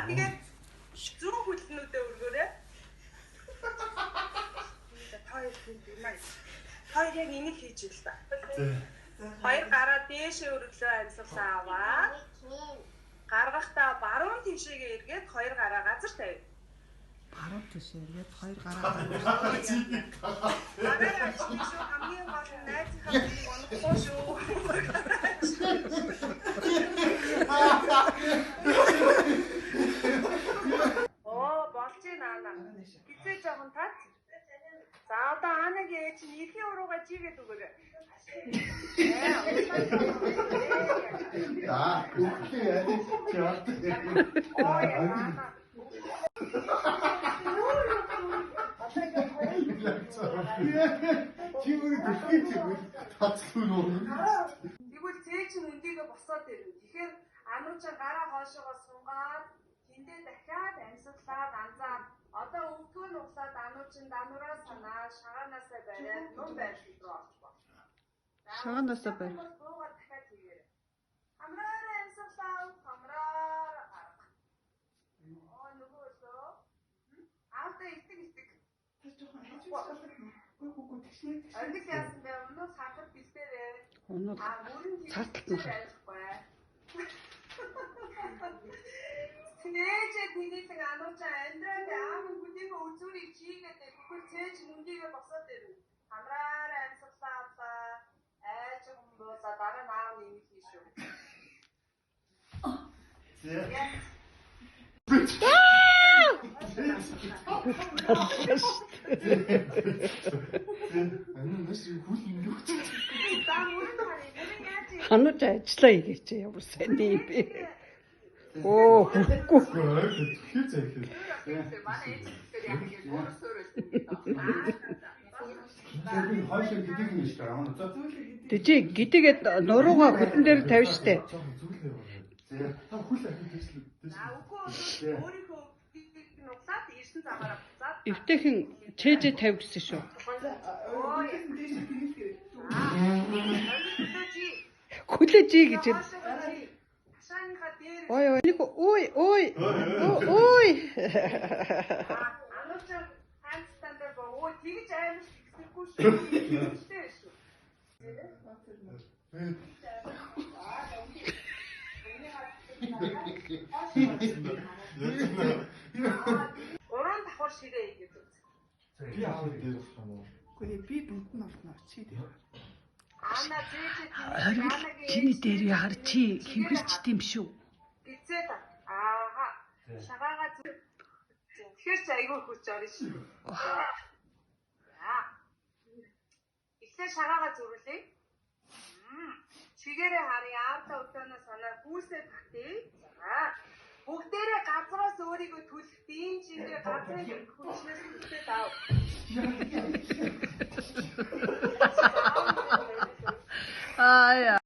тэгээд зүүн хөлнүүдээ өргөөрэй. Хоёр яг энийг хийж ил та. Хоёр гараа дээшээ өргөлөө амьсгалаа аваа. Гаргахдаа баруун тишээгээ эргээд хоёр гараа газар тавь. Баруун тишээ эргээд хоёр гараа Гараа ажиг шүү хамгийн гол нь найзынхаа биеийг онохгүй шүү. Болж байна аа. Хизээ жоохон таац. За одоо аанаг ээж чинь ихийн уруугаа жигээд өгөөрэй. Тэгвэл цээ чинь өндийгөө босоод ирнэ. Тэгэхээр ануучаа гараа хоошоогоо сунгаад тэндээ дахиад амьсгалаад анзаа. Одоо өвдгөө нуглаад ануучин данураа санаа шагаанаасаа бариад нум байр руу орж болно. Шагаанаасаа барь. Буугаад дахиад хийгээрэй. Хамраараа амьсгалаа, хамраараа гарга. Нөгөөсөө аавда итэг. Аргил яасан бэ? Өнөө сахад бэлдээрээ. Өнөө цааталт нь Цээж тэгэлэн ануучаа амьдраад аав бүдийгөө үзүүрийг чийгээд тэгвэл цээж нүндийгээ босоод ирнэ. Хамраараа амьсгалаа авлаа. Айж хүмүүза дараа наав нэмэх хийш үү. Ханууч ажиллаа хийгээч ямар сайн юм бэ. Оо хөхгүй. Тэжээ гидгээд нуруугаа хөдөн дээр тавь штэ. Эвтэйхэн чэжээ тавь гэсэн шүү. Хүлээж ий гэж. Ой. Ануучаа хамстандаа боо тэгж аймш гэхгүй шүү. Уран давхар ширээ гэж үз. Би аав дээр болох юм уу? Гэхдээ би бүнд нь олно чи дээ. Ана Чиний дээр яхаар чи хэмхэрч тийм шүү. Гизээд ааха шагаага тэгэхээр чи айгүй хүч орно шүү. Ихлэ шагаага зүрлээ. Чигээрээ харъя аавда өдөөнөө санаа хүүсээ татъя. За бүгдээрээ газраас өөрийгөө түлх дийн чигээр газрын хүчнээс үлдээд аав. Аа яа.